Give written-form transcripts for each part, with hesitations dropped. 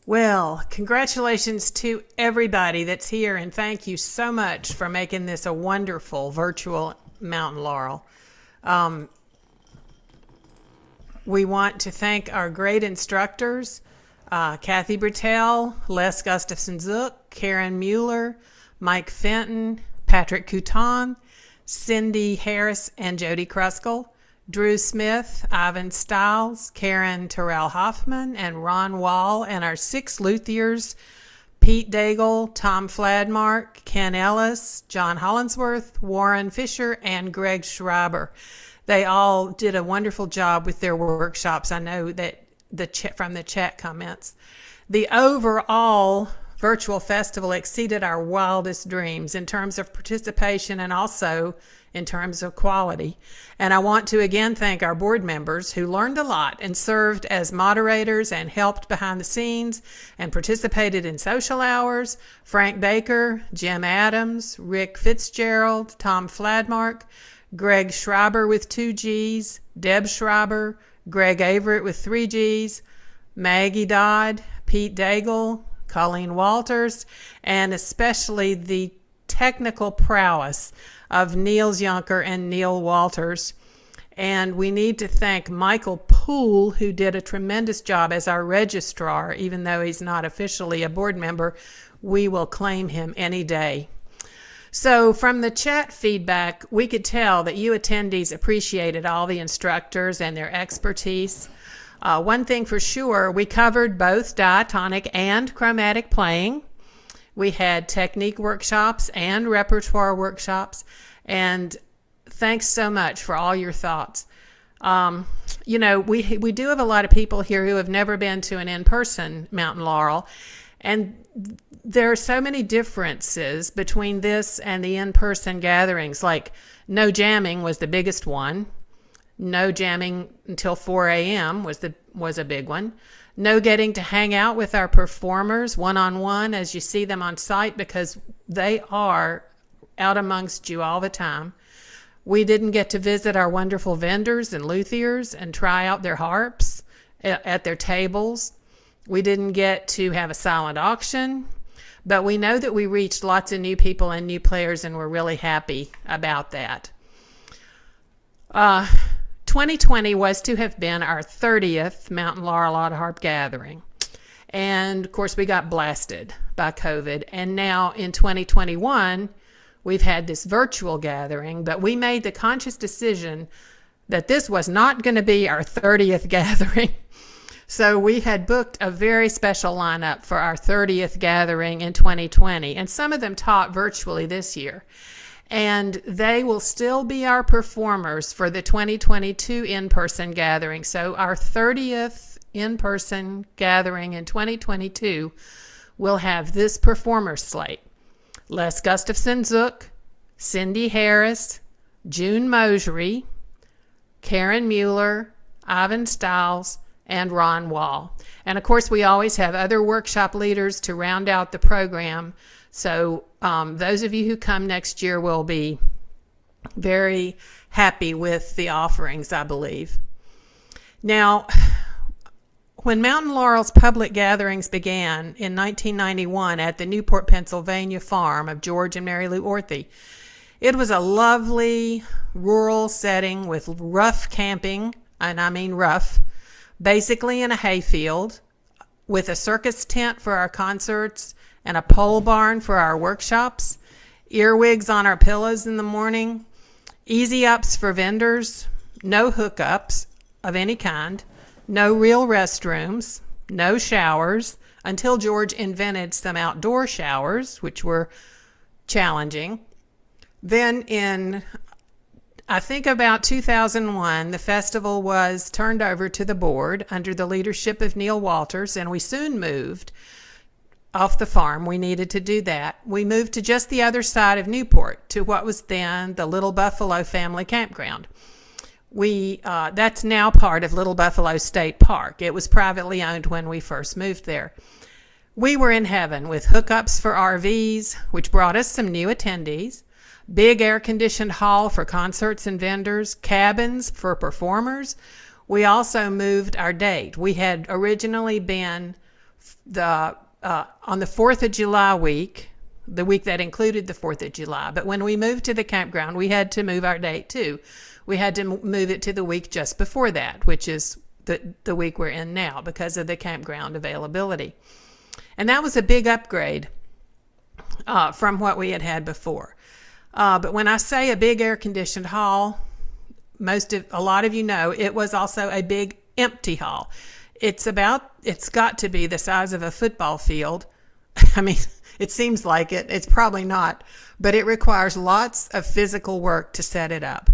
Well, congratulations to everybody that's here, and thank you so much for making this a wonderful virtual Mountain Laurel. We want to thank our great instructors, Kathie Bertel, Les Gustafson-Zook, Karen Mueller, Mike Fenton, Patrick Couton, Cindy Harris and Jody Kruskell, Drew Smith, Ivan Stiles, Karen Terrell Hoffman, and Ron Wall, and our 6 luthiers, Pete Daigle, Tom Fladmark, Ken Ellis, John Hollandsworth, Warren Fisher, and Greg Schreiber. They all did a wonderful job with their workshops. I know that from the chat comments. The overall virtual festival exceeded our wildest dreams in terms of participation and also in terms of quality. And I want to again thank our board members who learned a lot and served as moderators and helped behind the scenes and participated in social hours. Frank Baker, Jim Adams, Rick Fitzgerald, Tom Fladmark, Greg Schreiber with 2 G's, Deb Schreiber, Greg Averett with 3 G's, Maggie Dodd, Pete Daigle, Colleen Walters, and especially the technical prowess of Niels Junker and Neil Walters. And we need to thank Michael Poole, who did a tremendous job as our registrar. Even though he's not officially a board member, we will claim him any day. So from the chat feedback, we could tell that you attendees appreciated all the instructors and their expertise. One thing for sure, we covered both diatonic and chromatic playing. We had technique workshops and repertoire workshops, and thanks so much for all your thoughts. You know, we do have a lot of people here who have never been to an in-person Mountain Laurel, and there are so many differences between this and the in-person gatherings. Like, no jamming was the biggest one. No jamming until 4 a.m. was a big one. No getting to hang out with our performers one-on-one as you see them on site, because they are out amongst you all the time. We didn't get to visit our wonderful vendors and luthiers and try out their harps at their tables. We didn't get to have a silent auction, but we know that we reached lots of new people and new players, and we're really happy about that. 2020 was to have been our 30th Mountain Laurel Autoharp gathering. And of course, we got blasted by COVID. And now in 2021, we've had this virtual gathering, but we made the conscious decision that this was not going to be our 30th gathering. So we had booked a very special lineup for our 30th gathering in 2020. And some of them taught virtually this year. And they will still be our performers for the 2022 in-person gathering. So our 30th in-person gathering in 2022 will have this performer slate: Les Gustafson-Zook, Cindy Harris, June Moshery, Karen Mueller, Ivan Stiles, and Ron Wall. And of course, we always have other workshop leaders to round out the program. So those of you who come next year will be very happy with the offerings, I believe. Now, when Mountain Laurel's public gatherings began in 1991 at the Newport, Pennsylvania farm of George and Mary Lou Orthy, it was a lovely rural setting with rough camping, and I mean rough, basically in a hayfield, with a circus tent for our concerts and a pole barn for our workshops, earwigs on our pillows in the morning, easy ups for vendors, no hookups of any kind, no real restrooms, no showers, until George invented some outdoor showers, which were challenging. Then in, I think about 2001, the festival was turned over to the board under the leadership of Neil Walters, and we soon moved off the farm. We needed to do that. We moved to just the other side of Newport, to what was then the Little Buffalo Family Campground. That's now part of Little Buffalo State Park. It was privately owned when we first moved there. We were in heaven with hookups for RVs, which brought us some new attendees, big air-conditioned hall for concerts and vendors, cabins for performers. We also moved our date. We had originally been on the 4th of July week, the week that included the 4th of July. But when we moved to the campground, we had to move our date too. We had to move it to the week just before that, which is the week we're in now because of the campground availability. And that was a big upgrade from what we had had before. But when I say a big air-conditioned hall, a lot of you know it was also a big empty hall. It's got to be the size of a football field. I mean, it seems like it. It's probably not, but it requires lots of physical work to set it up.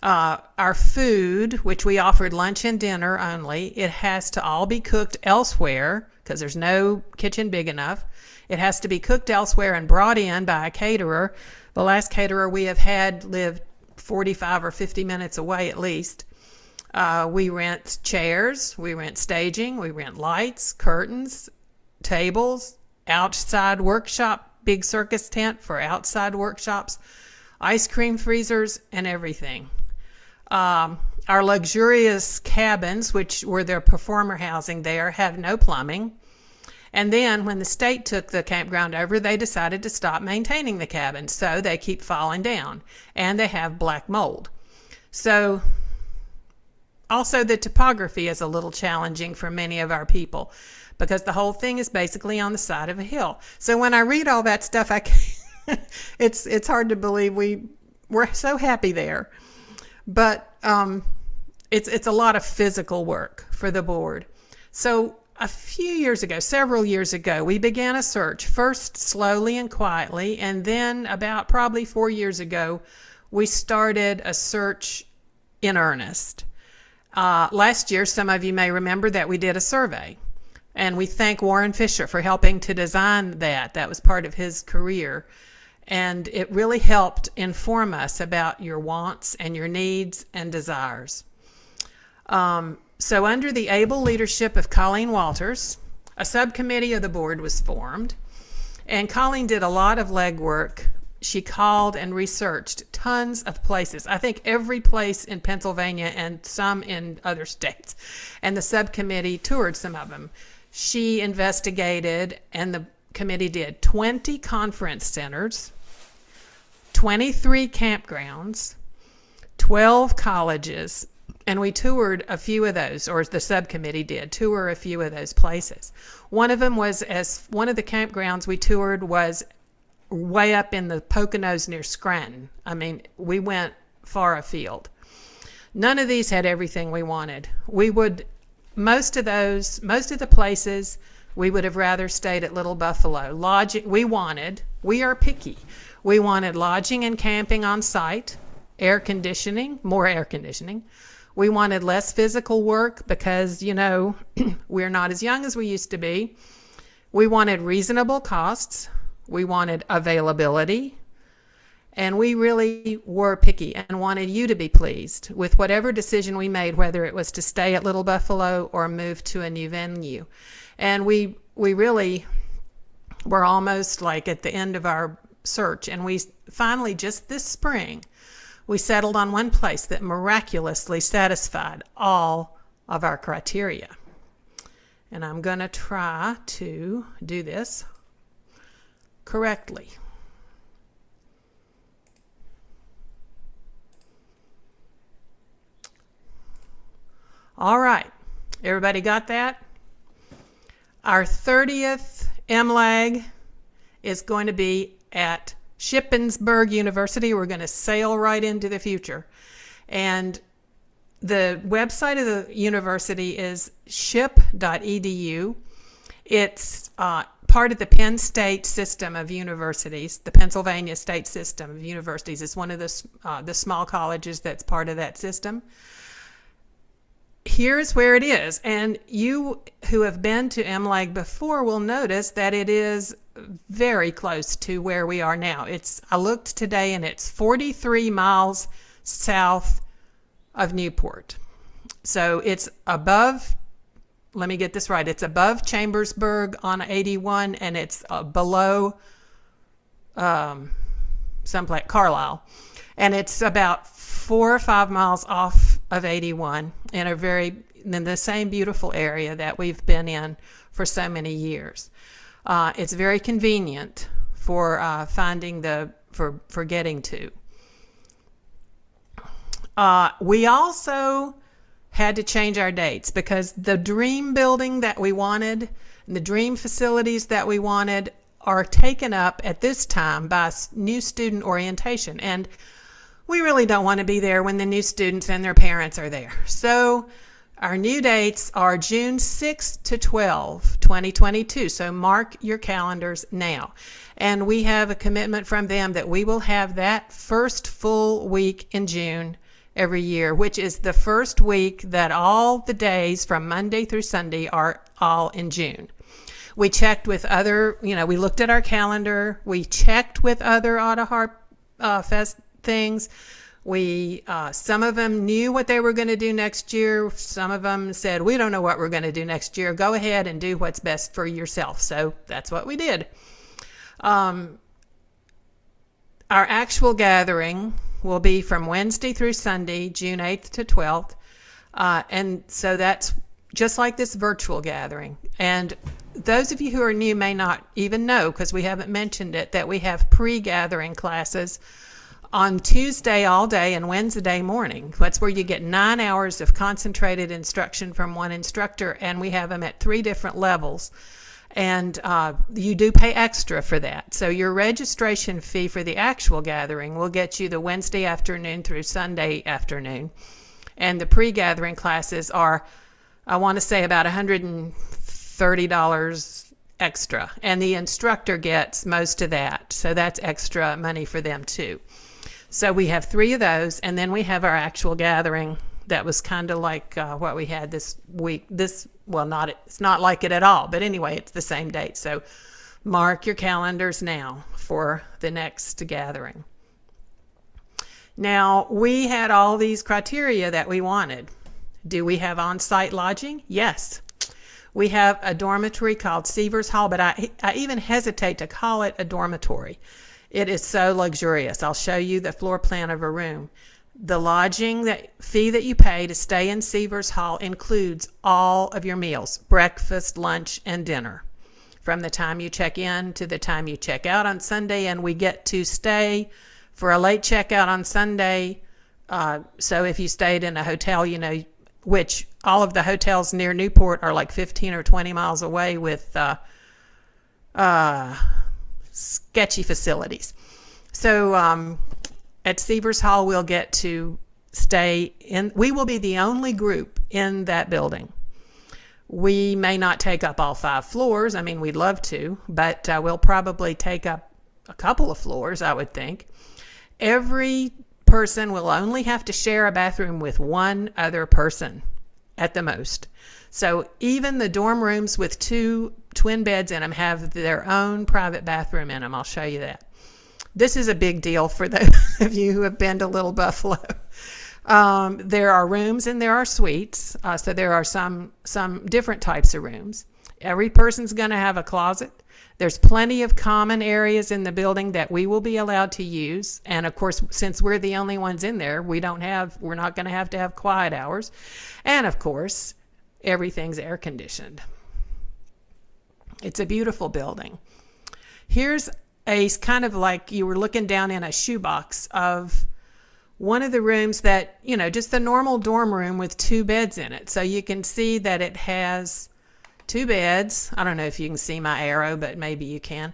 Our food, which we offered lunch and dinner only, it has to all be cooked elsewhere because there's no kitchen big enough. It has to be cooked elsewhere and brought in by a caterer. The last caterer we have had lived 45 or 50 minutes away at least. We rent chairs, we rent staging, we rent lights, curtains, tables, outside workshop, big circus tent for outside workshops, ice cream freezers, and everything. Our luxurious cabins, which were their performer housing there, have no plumbing. And then when the state took the campground over, they decided to stop maintaining the cabins, so they keep falling down, and they have black mold. So also the topography is a little challenging for many of our people because the whole thing is basically on the side of a hill. So when I read all that stuff, it's hard to believe we're so happy there. But it's a lot of physical work for the board. So several years ago, we began a search, first slowly and quietly, and then about probably 4 years ago, we started a search in earnest. Last year, some of you may remember that we did a survey, and we thank Warren Fisher for helping to design that. That was part of his career. And it really helped inform us about your wants and your needs and desires. So under the able leadership of Colleen Walters, a subcommittee of the board was formed. And Colleen did a lot of legwork. She called and researched tons of places. I think every place in Pennsylvania and some in other states. And the subcommittee toured some of them. She investigated, and the committee did 20 conference centers, 23 campgrounds, 12 colleges, and we toured a few of those, or the subcommittee did tour a few of those places. One of them was one of the campgrounds we toured was way up in the Poconos near Scranton. I mean, we went far afield. None of these had everything we wanted. Most of the places, we would have rather stayed at Little Buffalo. Lodging, we are picky. We wanted lodging and camping on site, more air conditioning. We wanted less physical work because, we're not as young as we used to be. We wanted reasonable costs. We wanted availability. And we really were picky and wanted you to be pleased with whatever decision we made, whether it was to stay at Little Buffalo or move to a new venue. And we really were almost like at the end of our search. And we finally, just this spring, we settled on one place that miraculously satisfied all of our criteria. And I'm going to try to do this correctly. All right, everybody got that? Our 30th MLAG is going to be at Shippensburg University. We're going to sail right into the future. And the website of the university is ship.edu. It's part of the Penn State system of universities, the Pennsylvania State system of universities. It's one of the small colleges that's part of that system. Here's where it is. And you who have been to MLAG before will notice that it is very close to where we are now. I looked today and it's 43 miles south of Newport. So it's above, let me get this right, it's above Chambersburg on 81 and it's below someplace, Carlisle. And it's about 4 or 5 miles off of 81 in a very in the same beautiful area that we've been in for so many years. It's very convenient for for getting to. We also had to change our dates because the dream building that we wanted and the dream facilities that we wanted are taken up at this time by new student orientation. And we really don't want to be there when the new students and their parents are there. So our new dates are June 6th to 12, 2022. So mark your calendars now. And we have a commitment from them that we will have that first full week in June every year, which is the first week that all the days from Monday through Sunday are all in June. We checked with other, we looked at our calendar. We checked with other Autoharp Fest things. Some of them knew what they were going to do next year. Some of them said, we don't know what we're going to do next year. Go ahead and do what's best for yourself. So that's what we did. Our actual gathering will be from Wednesday through Sunday, June 8th to 12th. And so that's just like this virtual gathering. And those of you who are new may not even know, because we haven't mentioned it, that we have pre-gathering classes on Tuesday all day and Wednesday morning. That's where you get 9 hours of concentrated instruction from one instructor, and we have them at 3 different levels. And you do pay extra for that. So your registration fee for the actual gathering will get you the Wednesday afternoon through Sunday afternoon. And the pre-gathering classes are, I want to say, about $130 extra. And the instructor gets most of that. So that's extra money for them too. So we have 3 of those, and then we have our actual gathering that was kind of like what we had this week. It's not like it at all, but anyway, it's the same date. So mark your calendars now for the next gathering. Now, we had all these criteria that we wanted. Do we have on-site lodging? Yes. We have a dormitory called Seavers Hall, but I even hesitate to call it a dormitory. It is so luxurious. I'll show you the floor plan of a room. The lodging fee that you pay to stay in Seavers Hall includes all of your meals, breakfast, lunch, and dinner, from the time you check in to the time you check out on Sunday. And we get to stay for a late checkout on Sunday. So if you stayed in a hotel, which all of the hotels near Newport are like 15 or 20 miles away with sketchy facilities. So at Seavers Hall, we'll get to stay in. We will be the only group in that building. We may not take up all 5 floors. I mean, we'd love to, but we'll probably take up a couple of floors, I would think. Every person will only have to share a bathroom with one other person at the most. So even the dorm rooms with 2 twin beds in them have their own private bathroom in them. I'll show you that. This is a big deal for those of you who have been to Little Buffalo. There are rooms and there are suites. So there are some different types of rooms. Every person's going to have a closet. There's plenty of common areas in the building that we will be allowed to use. And of course, since we're the only ones in there, we're not going to have quiet hours. And of course, everything's air conditioned. It's a beautiful building. Here's a kind of like you were looking down in a shoebox of one of the rooms that, just the normal dorm room with 2 beds in it. So you can see that it has 2 beds. I don't know if you can see my arrow, but maybe you can.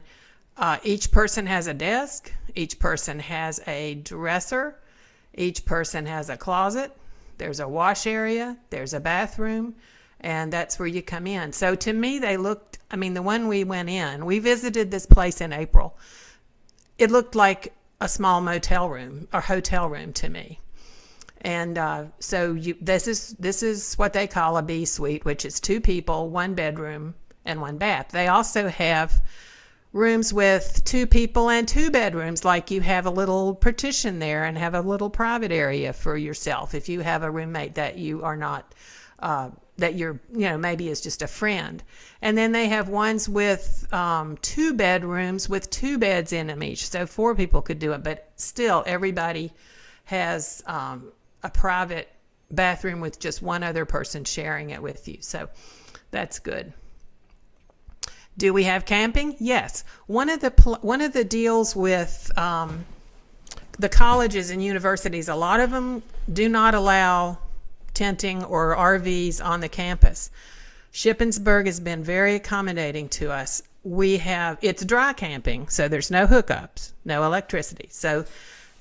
Each person has a desk. Each person has a dresser. Each person has a closet. There's a wash area. There's a bathroom. And that's where you come in. So to me, they looked, the one we went in, we visited this place in April. It looked like a small motel room or hotel room to me. And this is what they call a B suite, which is 2 people, 1 bedroom, and 1 bath. They also have rooms with 2 people and 2 bedrooms, like you have a little partition there and have a little private area for yourself if you have a roommate that you are not that you're, maybe is just a friend. And then they have ones with 2 bedrooms with 2 beds in them each. So 4 people could do it, but still everybody has a private bathroom with just one other person sharing it with you. So that's good. Do we have camping? Yes. One of the deals with the colleges and universities, a lot of them do not allow tenting or RVs on the campus. Shippensburg has been very accommodating to us. It's dry camping, so there's no hookups, no electricity.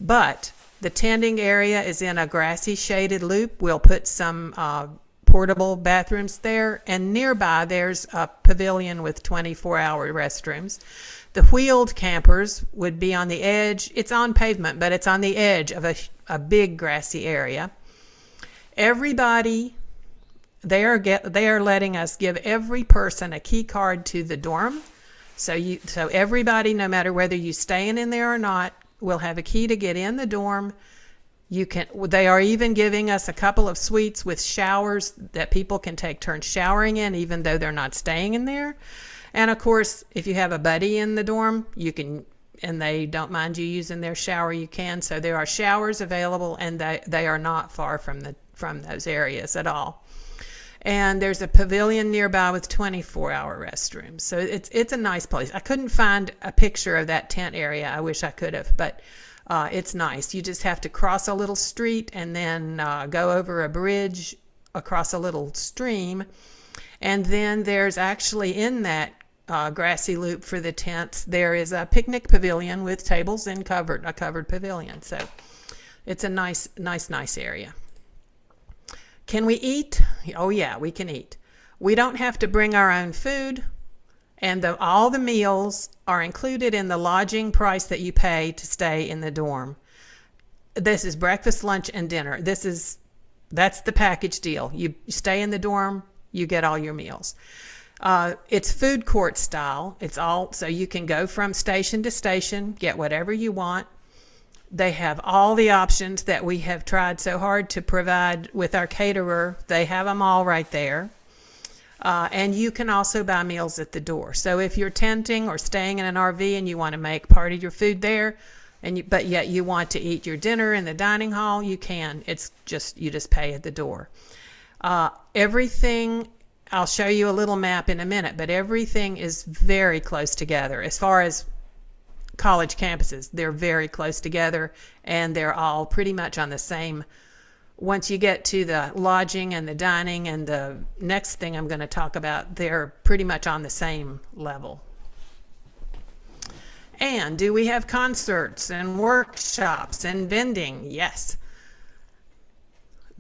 But the tenting area is in a grassy shaded loop. We'll put some portable bathrooms there, and nearby there's a pavilion with 24-hour restrooms. The wheeled campers would be on the edge. It's on pavement, but it's on the edge of a big grassy area. Everybody, they are letting us give every person a key card to the dorm. So everybody, no matter whether you're staying in there or not, will have a key to get in the dorm. They are even giving us a couple of suites with showers that people can take turns showering in, even though they're not staying in there. And of course, if you have a buddy in the dorm, you can, and they don't mind you using their shower, you can. So there are showers available, and they are not far from those areas at all. And there's a pavilion nearby with 24-hour restrooms. So it's a nice place. I couldn't find a picture of that tent area. I wish I could have, but it's nice. You just have to cross a little street and then go over a bridge across a little stream. And then there's actually in that grassy loop for the tents, there is a picnic pavilion with tables and a covered pavilion. So it's a nice area. Can we eat? Oh yeah, we can eat. We don't have to bring our own food, and all the meals are included in the lodging price that you pay to stay in the dorm. This is breakfast, lunch, and dinner. That's the package deal. You stay in the dorm, you get all your meals. It's food court style. So you can go from station to station, get whatever you want. They have all the options that we have tried so hard to provide with our caterer. They have them all right there. And you can also buy meals at the door. So if you're tenting or staying in an RV and you want to make part of your food there, but yet you want to eat your dinner in the dining hall, you can. You just pay at the door. Everything, I'll show you a little map in a minute, but everything is very close together. As far as college campuses, they're very close together, and they're all pretty much on the same. Once you get to the lodging and the dining and the next thing I'm going to talk about, they're pretty much on the same level. And do we have concerts and workshops and vending? Yes.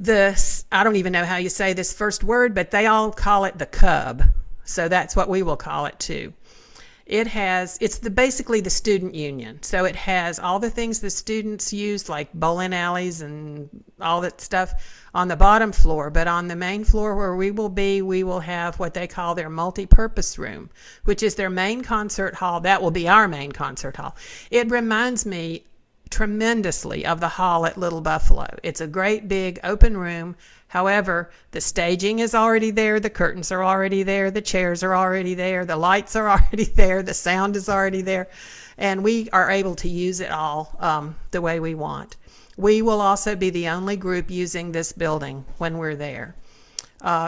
I don't even know how you say this first word, but they all call it the Cub. So that's what we will call it too. It's basically the student union. So it has all the things the students use, like bowling alleys and all that stuff, on the bottom floor. But on the main floor where we will have what they call their multi-purpose room, which is their main concert hall. That will be our main concert hall. It reminds me tremendously of the hall at Little Buffalo. It's a great big open room. However, the staging is already there, the curtains are already there, the chairs are already there, the lights are already there, the sound is already there, and we are able to use it all the way we want. We will also be the only group using this building when we're there,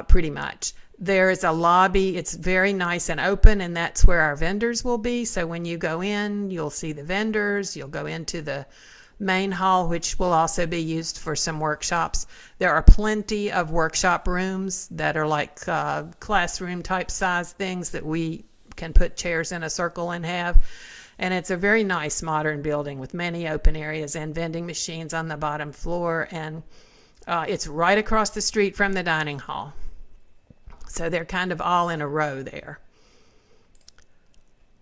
pretty much. There is a lobby. It's very nice and open, and that's where our vendors will be. So when you go in, you'll see the vendors. You'll go into the main hall, which will also be used for some workshops. There are plenty of workshop rooms that are like classroom type size things that we can put chairs in a circle and have. And it's a very nice modern building with many open areas and vending machines on the bottom floor. And it's right across the street from the dining hall. So they're kind of all in a row there.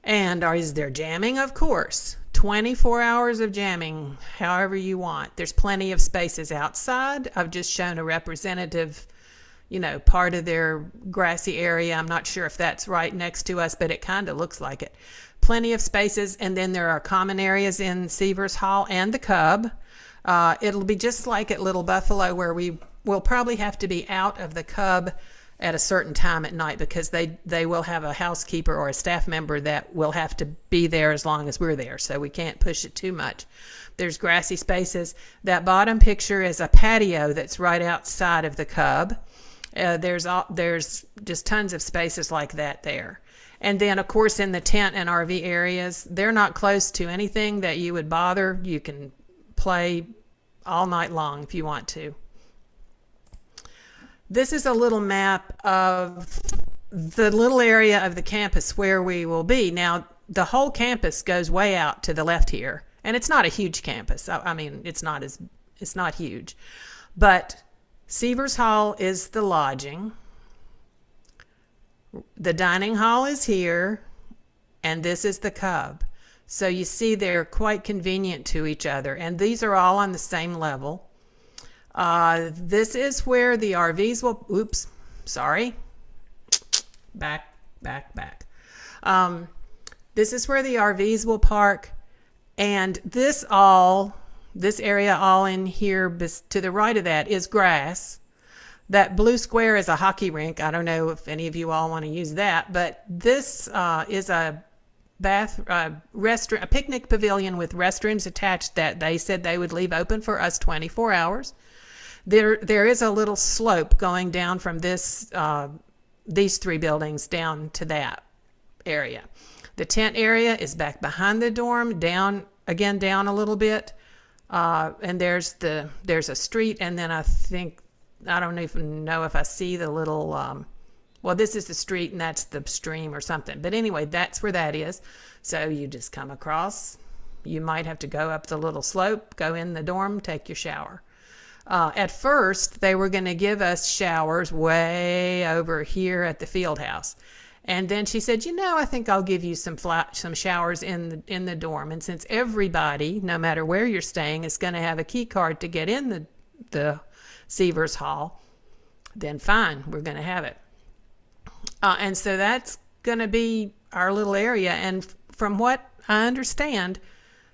And is there jamming? Of course. 24 hours of jamming, however you want. There's plenty of spaces outside. I've just shown a representative, part of their grassy area. I'm not sure if that's right next to us, but it kind of looks like it. Plenty of spaces, and then there are common areas in Seavers Hall and the Cub. It'll be just like at Little Buffalo, where we will probably have to be out of the Cub at a certain time at night, because they will have a housekeeper or a staff member that will have to be there as long as we're there, so we can't push it too much. There's grassy spaces. That bottom picture is a patio that's right outside of the Cub. There's just tons of spaces like that there. And then, of course, in the tent and RV areas, they're not close to anything that you would bother. You can play all night long if you want to. This is a little map of the little area of the campus where we will be. Now, the whole campus goes way out to the left here, and it's not a huge campus. I mean, it's not huge. But Seavers Hall is the lodging. The dining hall is here, and this is the Cub. So you see they're quite convenient to each other, and these are all on the same level. This is where the RVs will, oops, sorry, back. This is where the RVs will park, and this area all in here to the right of that is grass. That blue square is a hockey rink. I don't know if any of you all want to use that, but this is a a picnic pavilion with restrooms attached that they said they would leave open for us 24 hours. There is a little slope going down from these three buildings down to that area. The tent area is back behind the dorm, down a little bit, and there's a street, and then I don't even know if I see the little, well, this is the street and that's the stream or something. But anyway, that's where that is. So you just come across. You might have to go up the little slope, go in the dorm, take your shower. At first, they were going to give us showers way over here at the field house. And then she said, I think I'll give you some showers in the dorm. And since everybody, no matter where you're staying, is going to have a key card to get in the Seavers Hall, then fine, we're going to have it. And so that's going to be our little area. And from what I understand,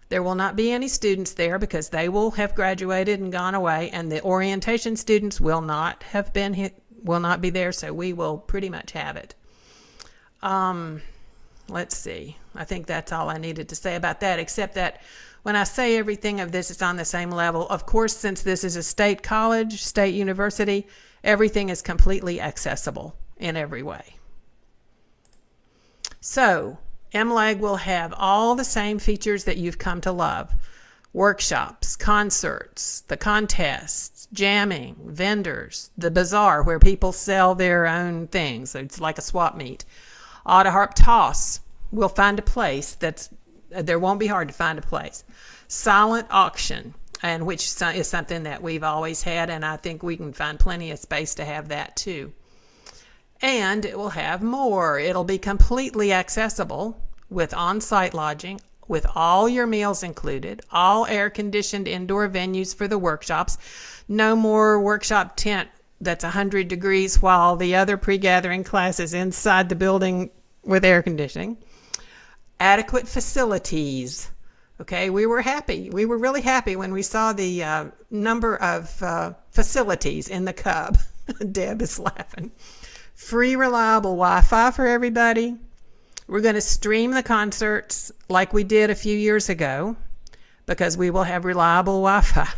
there will not be any students there because they will have graduated and gone away, and the orientation students will not be there, so we will pretty much have it. Let's see. I think that's all I needed to say about that, except that when I say everything of this is on the same level, of course, since this is a state college, state university, everything is completely accessible in every way. So, MLAG will have all the same features that you've come to love. Workshops, concerts, the contests, jamming, vendors, the bazaar where people sell their own things. It's like a swap meet. Autoharp Toss will find a place there won't be hard to find a place. Silent auction, and which is something that we've always had, and I think we can find plenty of space to have that too. And it will have more. It'll be completely accessible with on-site lodging, with all your meals included, all air-conditioned indoor venues for the workshops, no more workshop tent that's 100 degrees while the other pre-gathering class is inside the building with air conditioning. Adequate facilities. Okay, we were happy. We were really happy when we saw the number of facilities in the Cub. Deb is laughing. Free, reliable Wi-Fi for everybody. We're going to stream the concerts like we did a few years ago because we will have reliable Wi-Fi.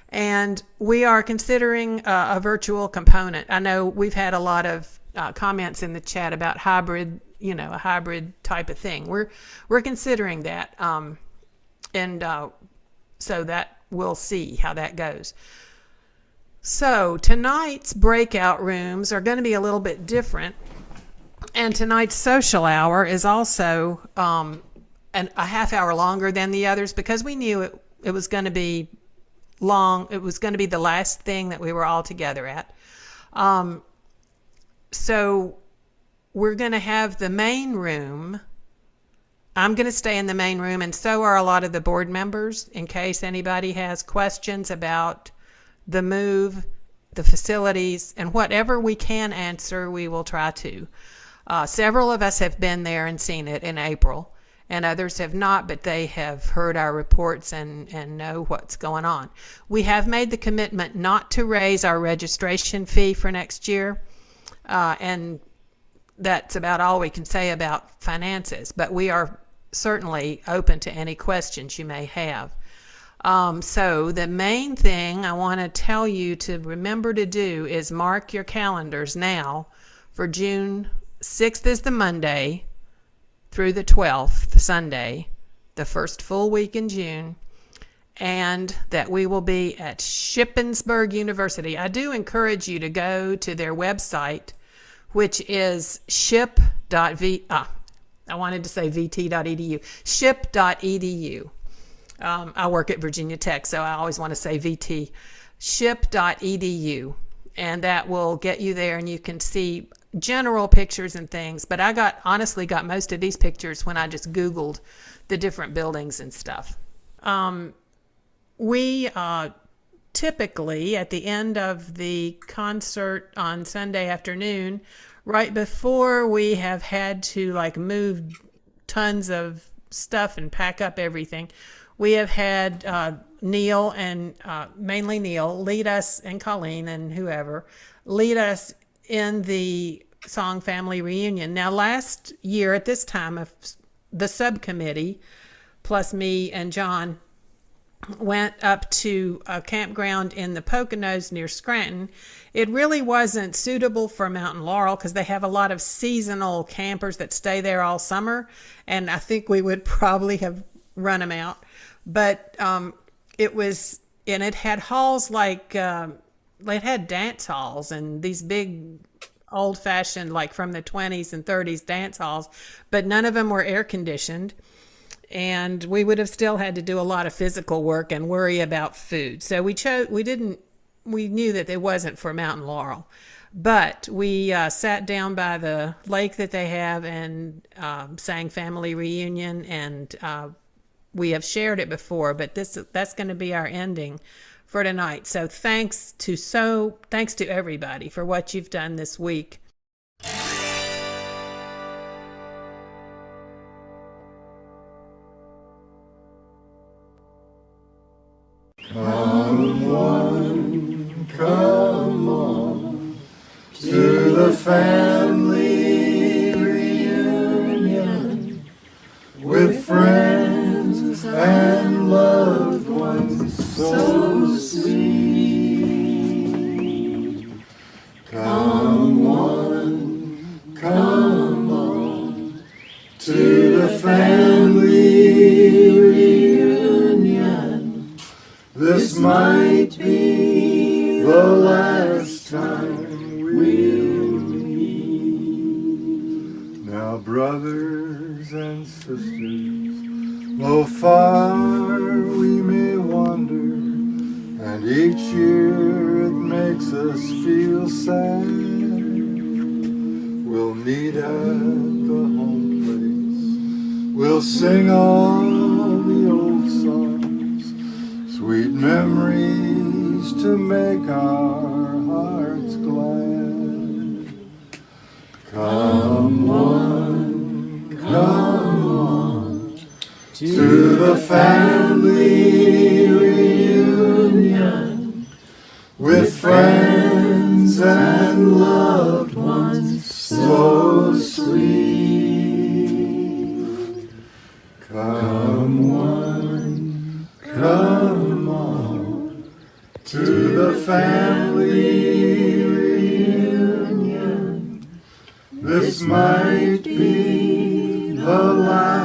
And we are considering a virtual component. I know we've had a lot of comments in the chat about hybrid, a hybrid type of thing. We're considering that, so that we'll see how that goes. So tonight's breakout rooms are going to be a little bit different, and tonight's social hour is also a half hour longer than the others because we knew it was going to be long. It was going to be the last thing that we were all together at. So we're going to have the main room. I'm going to stay in the main room, and so are a lot of the board members, in case anybody has questions about the move, the facilities, and whatever we can answer, we will try to. Several of us have been there and seen it in April, and others have not, but they have heard our reports and know what's going on. We have made the commitment not to raise our registration fee for next year. And that's about all we can say about finances, but we are certainly open to any questions you may have. So the main thing I want to tell you to remember to do is mark your calendars now for June 6th is the Monday through the 12th, the Sunday, the first full week in June, and that we will be at Shippensburg University. I do encourage you to go to their website, which is ship.edu. I work at Virginia Tech, so I always want to say VT. Ship.edu, and that will get you there, and you can see general pictures and things. But I honestly got most of these pictures when I just Googled the different buildings and stuff. We typically, at the end of the concert on Sunday afternoon, right before we have had to move tons of stuff and pack up everything, we have had Neil and mainly Neil lead us, and Colleen and whoever lead us in the song Family Reunion. Now, last year at this time, of the subcommittee plus me and John went up to a campground in the Poconos near Scranton. It really wasn't suitable for Mountain Laurel because they have a lot of seasonal campers that stay there all summer, and I think we would probably have run them out. But it had halls it had dance halls and these big old-fashioned, from the 20s and 30s dance halls, but none of them were air conditioned. And we would have still had to do a lot of physical work and worry about food. So we knew that it wasn't for Mountain Laurel. But we sat down by the lake that they have and sang Family Reunion, and we have shared it before, but that's going to be our ending for tonight. So thanks to everybody for what you've done this week. Come on, to the family reunion with friends and loved ones so sweet. Come on, to the family reunion. This might be the last time we'll meet. Now, brothers and sisters, though far we may wander, and each year it makes us feel sad, we'll meet at the home place. We'll sing all the old songs, sweet memories to make our hearts glad. Come on, to the family reunion with friends and loved ones so sweet. Come on, to the family reunion. This might be the last